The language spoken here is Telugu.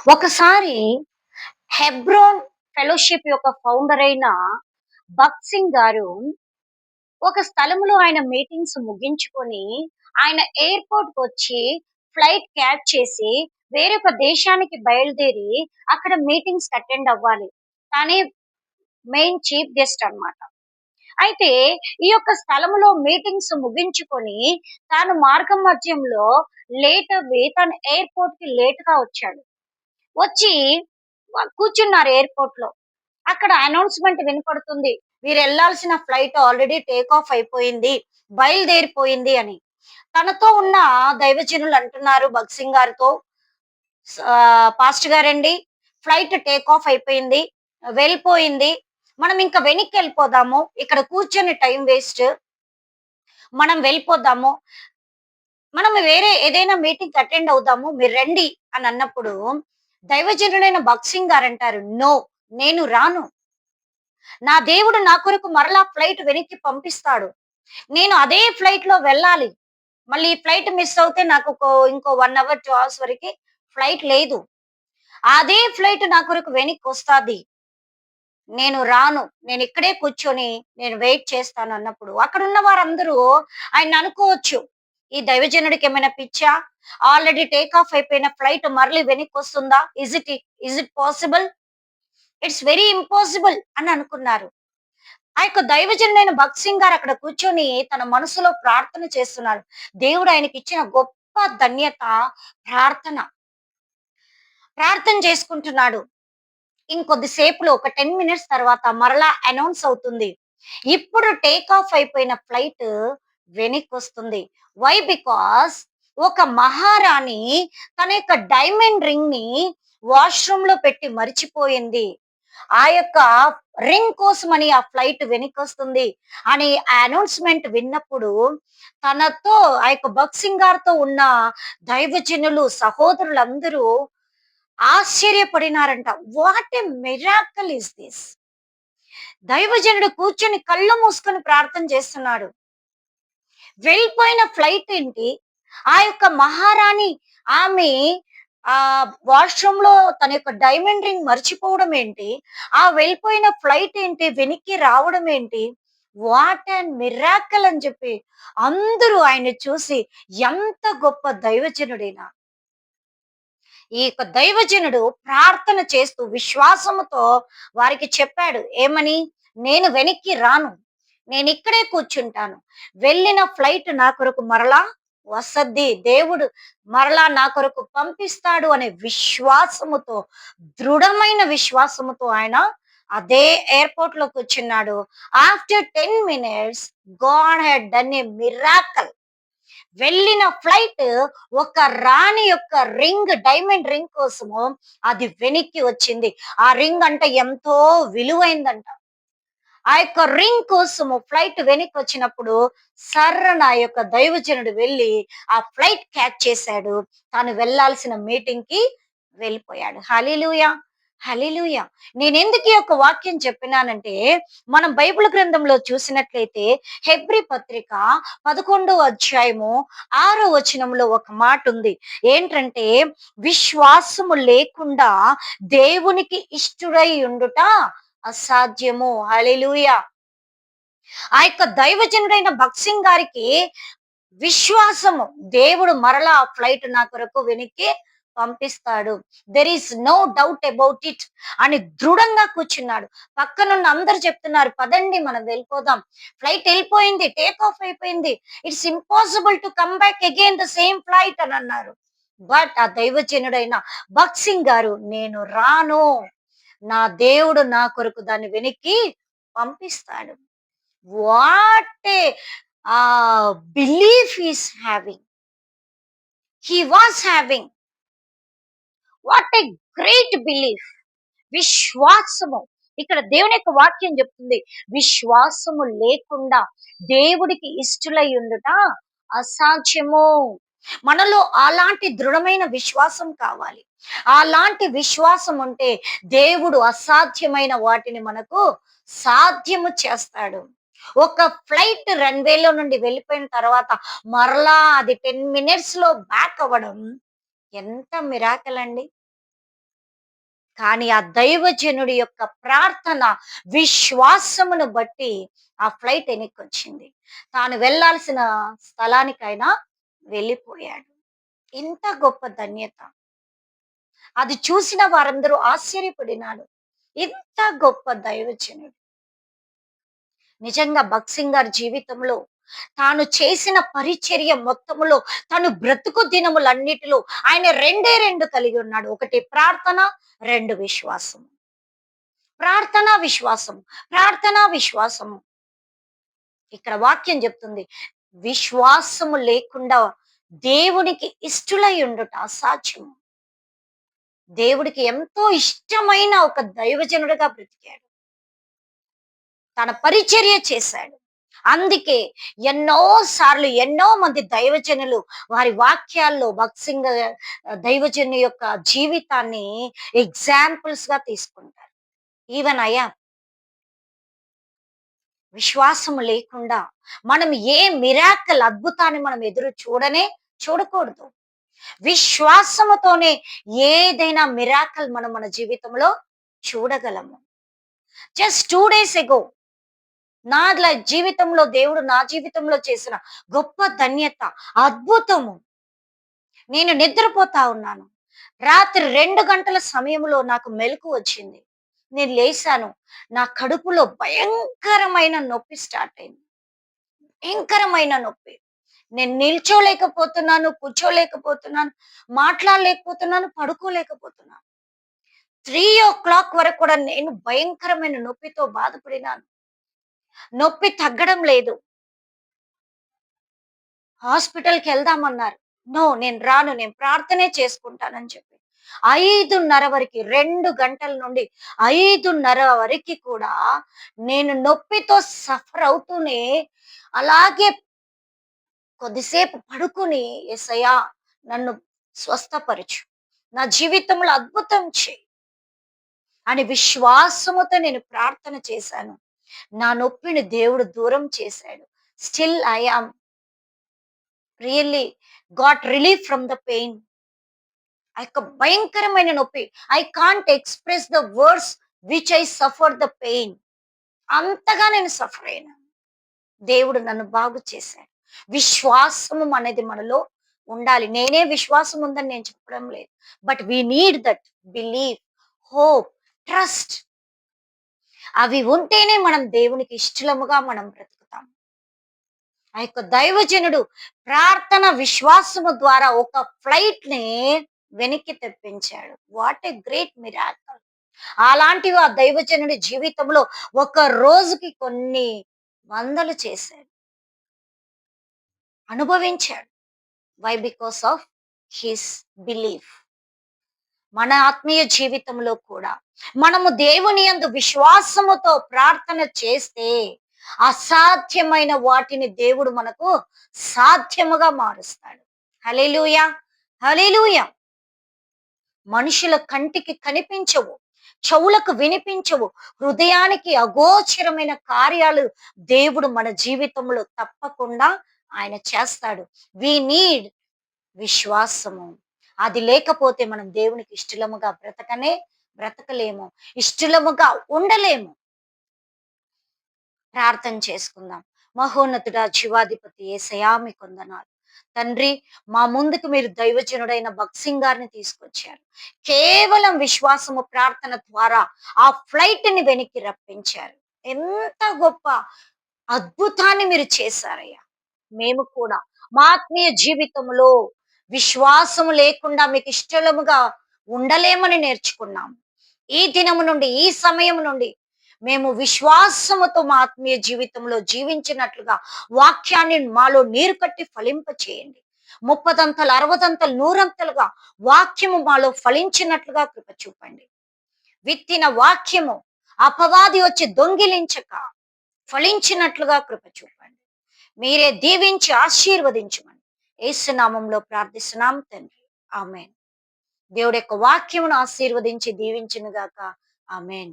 ఒకసారి హెబ్రోన్ ఫెలోషిప్ యొక్క ఫౌండర్ అయిన భగత్ సింగ్ గారు ఒక స్థలంలో ఆయన మీటింగ్స్ ముగించుకొని ఆయన ఎయిర్‌పోర్ట్‌కి వచ్చి ఫ్లైట్ క్యాచ్ చేసి వేరొక దేశానికి బయలుదేరి అక్కడ మీటింగ్స్‌కి అటెండ్ అవ్వాలి. తానే మెయిన్ చీఫ్ గెస్ట్ అన్నమాట. అయితే ఈ యొక్క స్థలములో మీటింగ్స్ ముగించుకొని తాను మార్గం మధ్యంలో లేట్ అవ్వి తను ఎయిర్‌పోర్ట్‌కి లేట్‌గా వచ్చాడు. వచ్చి కూర్చున్నారు ఎయిర్‌పోర్ట్‌లో. అక్కడ అనౌన్స్‌మెంట్ వినపడుతుంది. వీరెళ్ళాల్సిన ఫ్లైట్ ఆల్రెడీ టేక్ ఆఫ్ అయిపోయింది. బయలుదేరిపోయింది అని. తనతో ఉన్న దైవజనులు అంటున్నారు భగత్ సింగ్ గారితో, "పాస్టర్ గారండి, ఫ్లైట్ టేక్ ఆఫ్ అయిపోయింది. వెళ్ళిపోయింది. మనం ఇంక వెనక్కెళ్ళిపోదాము. ఇక్కడ కూర్చొని టైం వేస్ట్. మనం వెళ్ళిపోదాము. మనం వేరే ఏదైనా మీటింగ్‌కి అటెండ్ అవుదాము. మీరు రండి" అని అన్నప్పుడు దైవజనుడైన భగత్ సింగ్ గారంటారు, "నో, నేను రాను. నా దేవుడు నా కొరకు మరలా ఫ్లైట్ వెనక్కి పంపిస్తాడు. నేను అదే ఫ్లైట్‌లో వెళ్ళాలి. మళ్ళీ ఈ ఫ్లైట్ మిస్ అవుతే నాకు ఇంకో 1 అవర్, 2 అవర్స్ వరకి ఫ్లైట్ లేదు. అదే ఫ్లైట్ నా కొరకు వెనక్కొస్తాది. నేను రాను. నేనిక్కడే కూర్చొని నేను వెయిట్ చేస్తాను" అన్నప్పుడు అక్కడున్న వారందరూ ఆయన్ననుకోవచ్చు. ఈ దైవజనుడికేమైనా పిచ్చా? ఆల్రెడీ టేక్ ఆఫ్ అయిపోయిన ఫ్లైట్ మరలి వెనక్కొస్తుందా? Is it possible? It's very impossible అని అనుకున్నారు. ఆ యొక్క దైవజనుడైన భగత్ సింగ్ గారు అక్కడ కూర్చొని తన మనసులో ప్రార్థన చేస్తున్నాడు. దేవుడు ఆయనకిచ్చిన గొప్ప ధన్యత ప్రార్థన. ప్రార్థన చేసుకుంటున్నాడు. ఇంకొద్ది సేపులో ఒక 10 మినిట్స్ తర్వాత మరలా అనౌన్స్ అవుతుంది. ఇప్పుడు టేక్ ఆఫ్ అయిపోయిన ఫ్లైట్ వెనక్కొస్తుంది. వై? బికాజ్ ఒక మహారాణి తన యొక్క డైమండ్ రింగ్‌ని వాష్‌రూమ్‌లో పెట్టి మర్చిపోయింది. ఆ యొక్క రింగ్ కోసమని ఆ ఫ్లైట్ వెనకొస్తుంది అని ఆ అనౌన్స్‌మెంట్ విన్నప్పుడు తనతో ఆ యొక్క భగత్ సింగ్ గారితో ఉన్న దైవజనులు, సహోదరులందరూ ఆశ్చర్యపడినారంట. What a miracle is this! దైవజనుడు కూర్చొని కళ్ళు మూసుకొని ప్రార్థన చేస్తున్నాడు. వెళ్ళిపోయిన ఫ్లైట్ ఏంటి? ఆ యొక్క మహారాణి ఆమె వాష్‌రూమ్‌లో తన యొక్క డైమండ్ రింగ్ మర్చిపోవడం ఏంటి? ఆ వెళ్ళిపోయిన ఫ్లైట్ ఏంటి? వెనక్కి రావడం ఏంటి? వాట్ ఎన్ మిరాకిల్ అని చెప్పి అందరూ ఆయన్ని చూసి ఎంత గొప్ప దైవజనుడైన ఈ యొక్క దైవజనుడు ప్రార్థన చేస్తూ విశ్వాసముతో వారికి చెప్పాడు. ఏమని? "నేను వెనక్కి రాను. నేనిక్కడే కూర్చుంటాను. వెళ్ళిన ఫ్లైట్ నా కొరకు మరలా వస్తది. దేవుడు మరలా నా కొరకు పంపిస్తాడు" అనే విశ్వాసముతో, దృఢమైన విశ్వాసముతో ఆయన అదే ఎయిర్‌పోర్ట్‌లో కూర్చున్నాడు. After 10 minutes God had done a miracle. వెళ్ళిన ఫ్లైట్ ఒక రాణి యొక్క రింగ్, డైమండ్ రింగ్ కోసము అది వెనక్కి వచ్చింది. ఆ రింగ్ అంటే ఎంతో విలువైందంట. ఆ యొక్క రింగ్ కోసము ఫ్లైట్ వెనక్కొచ్చినప్పుడు సర్రున ఆ యొక్క దైవజనుడు వెళ్లి ఆ ఫ్లైట్ క్యాచ్ చేసాడు. తాను వెళ్ళాల్సిన మీటింగ్‌కి వెళ్ళిపోయాడు. హల్లెలూయా! హల్లెలూయా! నేనెందుకు ఈ యొక్క వాక్యం చెప్పినానంటే, మనం బైబిల్ గ్రంథంలో చూసినట్లయితే హెబ్రీ పత్రిక 11 అధ్యాయము 6 వచనంలో ఒక మాటుంది. ఏంటంటే, విశ్వాసము లేకుండా దేవునికి ఇష్టుడై ఉండుట అసాధ్యము. హల్లెలూయా! ఆ యొక్క దైవజనుడైన భగత్ సింగ్ గారికి విశ్వాసము, దేవుడు మరలా ఆ ఫ్లైట్ నా కొరకు వెనక్కి పంపిస్తాడు. There is no doubt about it అని దృఢంగా కూర్చున్నాడు. పక్కనున్న అందరూ చెప్తున్నారు, "పదండి మనం వెళ్ళిపోదాం. ఫ్లైట్ ఎళ్ళిపోయింది. టేక్ ఆఫ్ అయిపోయింది. It's impossible to come back again the same flight" అని అన్నారు. బట్ ఆ దైవజనుడైన భగత్ సింగ్ గారు, "నేను రాను. నా దేవుడు నా కొరకు దాన్ని వెనక్కి పంపిస్తాడు." What a belief is having. He was having. What a great belief. విశ్వాసము. ఇక్కడ దేవుని యొక్క వాక్యం చెప్తుంది. విశ్వాసము లేకుండా దేవుడికి ఇష్టలై ఉండుట అసాధ్యము. మనలో అలాంటి దృఢమైన విశ్వాసం కావాలి. అలాంటి విశ్వాసం ఉంటే దేవుడు అసాధ్యమైన వాటిని మనకు సాధ్యము చేస్తాడు. ఒక ఫ్లైట్ రన్‌వేలో నుండి వెళ్ళిపోయిన తర్వాత మరలా అది 10 మినిట్స్‌లో బ్యాక్ అవ్వడం ఎంత మిరాకిల్ అండి. కానీ ఆ దైవజనుడి యొక్క ప్రార్థన, విశ్వాసమును బట్టి ఆ ఫ్లైట్ ఎనిక్కొచ్చింది. తాను వెళ్ళాల్సిన స్థలానికైనా వెళ్ళిపోయాడు. ఇంత గొప్ప ధన్యత. అది చూసిన వారందరూ ఆశ్చర్యపడినారు. ఇంత గొప్ప దైవజనుడు. నిజంగా భగత్ సింగ్ గారి జీవితంలో తాను చేసిన పరిచర్య మొత్తములో, తను బ్రతుకు దినములన్నిటిలో ఆయన రెండే రెండు కలిగి ఉన్నాడు. ఒకటి ప్రార్థన, రెండు విశ్వాసం. ప్రార్థన, విశ్వాసం. ప్రార్థన, విశ్వాసము. ఇక్కడ వాక్యం చెప్తుంది. విశ్వాసము లేకుండా దేవునికి ఇష్టులై ఉండుట అసాధ్యము. దేవుడికి ఎంతో ఇష్టమైన ఒక దైవజనుడిగా బ్రతికాడు. తన పరిచర్య చేశాడు. అందుకే ఎన్నో సార్లు ఎన్నో మంది దైవజనులు వారి వాక్యాల్లో భగత్ సింగ్ దైవజను యొక్క జీవితాన్ని ఎగ్జాంపుల్స్ గా తీసుకుంటారు. ఈవెన్ అయ్యా, విశ్వాసము లేకుండా మనం ఏ మిరాకల్ అద్భుతాన్ని మనం ఎదురు చూడకూడదు. విశ్వాసముతోనే ఏదైనా మిరాకల్ మనం మన జీవితంలో చూడగలము. జస్ట్ 2 days ago జీవితంలో దేవుడు నా జీవితంలో చేసిన గొప్ప ధన్యత, అద్భుతము. నేను నిద్రపోతా ఉన్నాను. రాత్రి 2 గంటల సమయంలో నాకు మెలకు వచ్చింది. నేను లేసాను. నా కడుపులో భయంకరమైన నొప్పి స్టార్ట్ అయింది. భయంకరమైన నొప్పి. నేను నిల్చోలేకపోతున్నాను, కూర్చోలేకపోతున్నాను, మాట్లాడలేకపోతున్నాను, పడుకోలేకపోతున్నాను. 3 o'clock వరకు కూడా నేను భయంకరమైన నొప్పితో బాధపడినాను. నొప్పి తగ్గడం లేదు. హాస్పిటల్‌కి వెళ్దామన్నారు. నో, నేను రాను. నేను ప్రార్థనే చేసుకుంటానని చెప్పి 5:30 వరకి, 2 గంటల నుండి 5:30 వరకి కూడా నేను నొప్పితో సఫర్ అవుతూనే అలాగే కొద్దిసేపు పడుకొని, యేసయ్యా నన్ను స్వస్థపరచు, నా జీవితంలో అద్భుతం చెయ్యి అని విశ్వాసముతో నేను ప్రార్థన చేశాను. నా నొప్పిని దేవుడు దూరం చేశాడు. Still I am really got relief from the pain. ఆ యొక్క భయంకరమైన నొప్పి, I can't express the words which I suffer the pain. అంతగా నేను సఫర్ అయినా దేవుడు నన్ను బాగు చేశాడు. విశ్వాసము అనేది మనలో ఉండాలి. నేనే విశ్వాసం ఉందని నేను చెప్పడం లేదు. But we need that believe, hope, trust. అవి ఉంటేనే మనం దేవునికి ఇష్టలముగా మనం బ్రతుకుతాం. ఆ యొక్క దైవజనుడు ప్రార్థన, విశ్వాసము ద్వారా ఒక ఫ్లైట్ ని వెనక్కి తెప్పించాడు. What a great miracle. అలాంటివి ఆ దైవజనుడి జీవితంలో ఒక రోజుకి కొన్ని వందలు చేశాడు, అనుభవించాడు. Why? Because of his belief. మన ఆత్మీయ జీవితంలో కూడా మనము దేవుని యందు విశ్వాసముతో ప్రార్థన చేస్తే అసాధ్యమైన వాటిని దేవుడు మనకు సాధ్యముగా మారుస్తాడు. హల్లెలూయా, హల్లెలూయా. మనుషుల కంటికి కనిపించవు, చెవులకు వినిపించవు, హృదయానికి అగోచరమైన కార్యాలు దేవుడు మన జీవితంలో తప్పకుండా ఆయన చేస్తాడు. వి నీడ్ విశ్వాసము. అది లేకపోతే మనం దేవునికి ఇష్టలముగా బ్రతకలేము, ఇష్టలముగా ఉండలేము. ప్రార్థన చేసుకుందాం. మహోన్నతుడా, జీవాధిపతి యేసయ్యా మీకు వందనాలు. తండ్రి, మా ముందుకు మీరు దైవజనుడైన భగత్ సింగ్ గారిని తీసుకొచ్చారు. కేవలం విశ్వాసము, ప్రార్థన ద్వారా ఆ ఫ్లైట్ ని వెనక్కి రప్పించారు. ఎంత గొప్ప అద్భుతాన్ని మీరు చేశారయ్యా. మేము కూడా మా ఆత్మీయ జీవితంలో విశ్వాసము లేకుండా మీకు ఇష్టలముగా ఉండలేమని నేర్చుకున్నాము. ఈ దినము నుండి, ఈ సమయం నుండి మేము విశ్వాసముతో మా ఆత్మీయ జీవితంలో జీవించినట్లుగా వాక్యాన్ని మాలో నీరు కట్టి ఫలింప చేయండి. 30 60 100 వాక్యము మాలో ఫలించినట్లుగా కృప చూపండి. విత్తిన వాక్యము అపవాది వచ్చి దొంగిలించక ఫలించినట్లుగా కృప చూపండి. మీరే దీవించి ఆశీర్వదించమని యేసు నామములో ప్రార్థిస్తున్నాం తండ్రి. ఆమేన్. దేవుడి యొక్క వాక్యమును ఆశీర్వదించి దీవించును గాక. ఆమేన్.